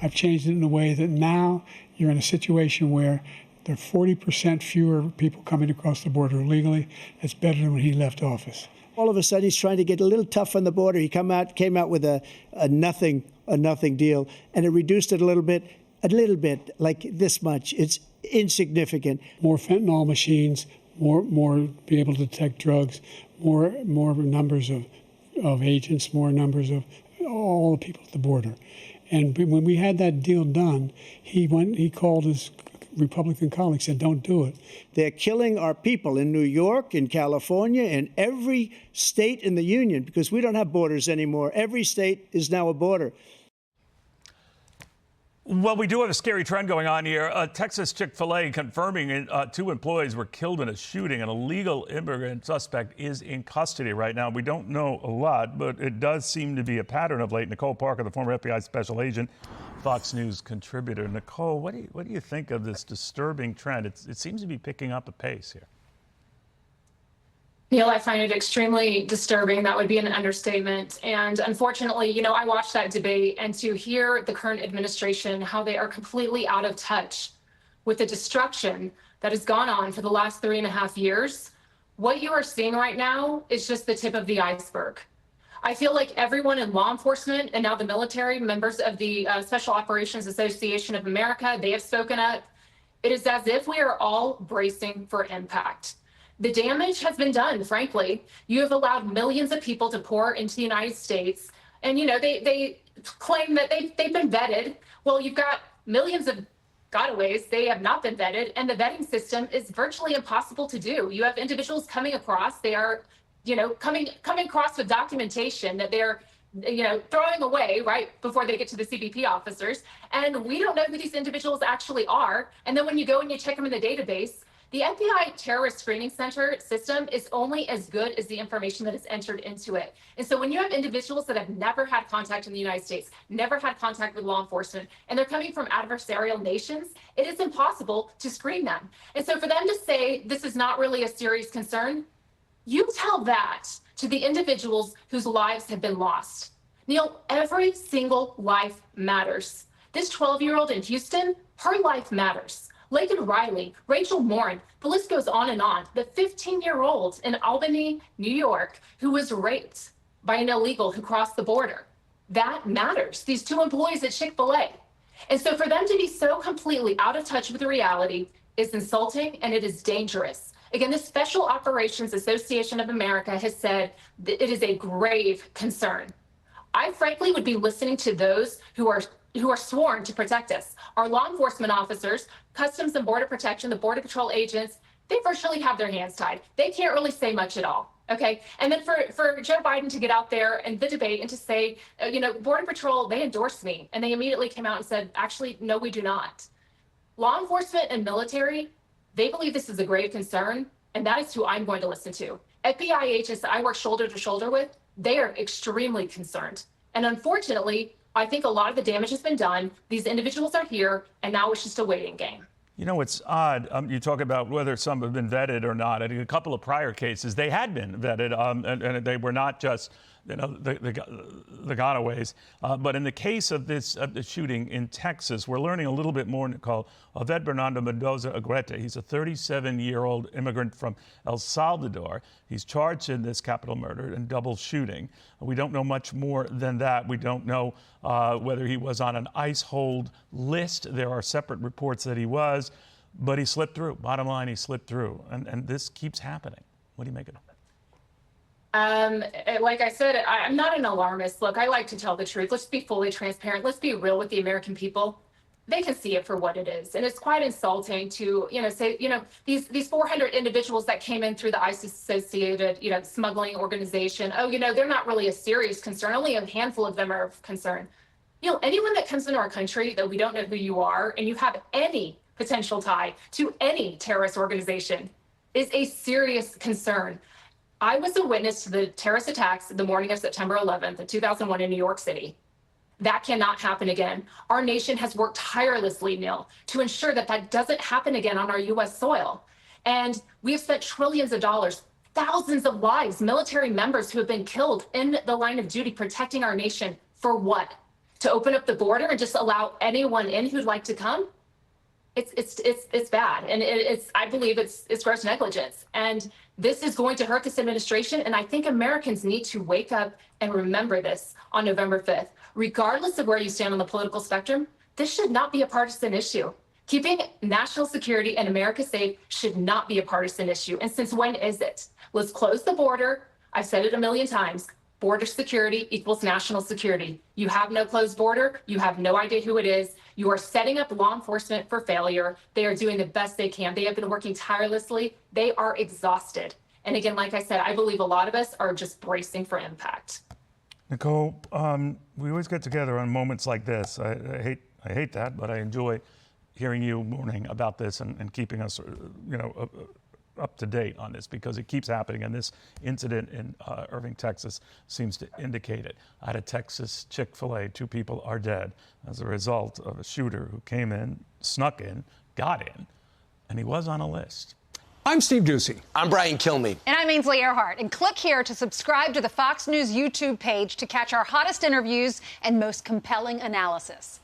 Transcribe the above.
I've changed it in a way that now you're in a situation where there are 40% fewer people coming across the border illegally. It's better than when he left office. All of a sudden, he's trying to get a little tough on the border. He came out with a nothing deal, and it reduced it a little bit, like this much. It's insignificant. More fentanyl machines, more be able to detect drugs, more numbers of agents, more numbers of all the people at the border. And when we had that deal done, he called his Republican colleagues, said, don't do it. They're killing our people in New York, in California, in every state in the union, because we don't have borders anymore. Every state is now a border. Well, we do have a scary trend going on here. Texas Chick-fil-A confirming 2 employees were killed in a shooting. An illegal immigrant suspect is in custody right now. We don't know a lot, but it does seem to be a pattern of late. Nicole Parker, the former FBI special agent, Fox News contributor. Nicole, what do you think of this disturbing trend? It seems to be picking up a pace here. Neil, I find it extremely disturbing. That would be an understatement. And unfortunately, I watched that debate, and to hear the current administration, how they are completely out of touch with the destruction that has gone on for the last 3.5 years, what you are seeing right now is just the tip of the iceberg. I feel like everyone in law enforcement and now the military, members of the Special Operations Association of America, they have spoken up. It is as if we are all bracing for impact. The damage has been done, frankly. You have allowed millions of people to pour into the United States. And, they claim that they've been vetted. Well, you've got millions of gotaways. They have not been vetted. And the vetting system is virtually impossible to do. You have individuals coming across. They are, coming across with documentation that they're, throwing away right before they get to the CBP officers. And we don't know who these individuals actually are. And then when you go and you check them in the database, the FBI Terrorist Screening Center system is only as good as the information that is entered into it. And so when you have individuals that have never had contact in the United States, never had contact with law enforcement, and they're coming from adversarial nations, it is impossible to screen them. And so for them to say this is not really a serious concern, you tell that to the individuals whose lives have been lost. Neil, every single life matters. This 12-year-old in Houston, her life matters. Laken Riley, Rachel Morin, the list goes on and on. The 15-year-old in Albany, New York, who was raped by an illegal who crossed the border. That matters. These 2 employees at Chick-fil-A. And so for them to be so completely out of touch with the reality is insulting, and it is dangerous. Again, the Special Operations Association of America has said that it is a grave concern. I frankly would be listening to those who are sworn to protect us. Our law enforcement officers, Customs and Border Protection, the Border Patrol agents, they virtually have their hands tied. They can't really say much at all, okay? And then for Joe Biden to get out there and the debate and to say, Border Patrol, they endorse me. And they immediately came out and said, actually, no, we do not. Law enforcement and military, they believe this is a grave concern, and that is who I'm going to listen to. FBI agents that I work shoulder to shoulder with, they are extremely concerned. And unfortunately, I think a lot of the damage has been done. These individuals are here, and now it's just a waiting game. It's odd. You talk about whether some have been vetted or not. In a couple of prior cases, they had been vetted, and they were not just the gotaways. But in the case of this shooting in Texas, we're learning a little bit more, Nicole, of Ed Bernardo Mendoza Agrete. He's a 37-year-old immigrant from El Salvador. He's charged in this capital murder and double shooting. We don't know much more than that. We don't know whether he was on an ICE hold list. There are separate reports that he was, but he slipped through. Bottom line, he slipped through. And this keeps happening. What do you make of it? Like I said, I'm not an alarmist. Look, I like to tell the truth. Let's be fully transparent. Let's be real with the American people. They can see it for what it is. And it's quite insulting to, say, these 400 individuals that came in through the ISIS-associated, smuggling organization. Oh, they're not really a serious concern. Only a handful of them are of concern. Anyone that comes into our country that we don't know who you are and you have any potential tie to any terrorist organization is a serious concern. I was a witness to the terrorist attacks the morning of September 11th of 2001 in New York City. That cannot happen again. Our nation has worked tirelessly, Neil, to ensure that that doesn't happen again on our U.S. soil. And we have spent trillions of dollars, thousands of lives, military members who have been killed in the line of duty protecting our nation for what? to open up the border and just allow anyone in who'd like to come, it's bad. And I believe it's gross negligence. And this is going to hurt this administration. And I think Americans need to wake up and remember this on November 5th. Regardless of where you stand on the political spectrum, this should not be a partisan issue. Keeping national security and America safe should not be a partisan issue. And since when is it? Let's close the border. I've said it a million times. Border security equals national security. You have no closed border. You have no idea who it is. You are setting up law enforcement for failure. They are doing the best they can. They have been working tirelessly. They are exhausted. And again, like I said, I believe a lot of us are just bracing for impact. Nicole, we always get together on moments like this. I hate that, but I enjoy hearing you mourning about this and keeping us, up to date on this, because it keeps happening. And this incident in Irving, Texas seems to indicate it. Out of Texas Chick-fil-A, 2 people are dead as a result of a shooter who came in, snuck in, got in, and he was on a list. I'm Steve Doocy. I'm Brian Kilmeade. And I'm Ainsley Earhart. And click here to subscribe to the Fox News YouTube page to catch our hottest interviews and most compelling analysis.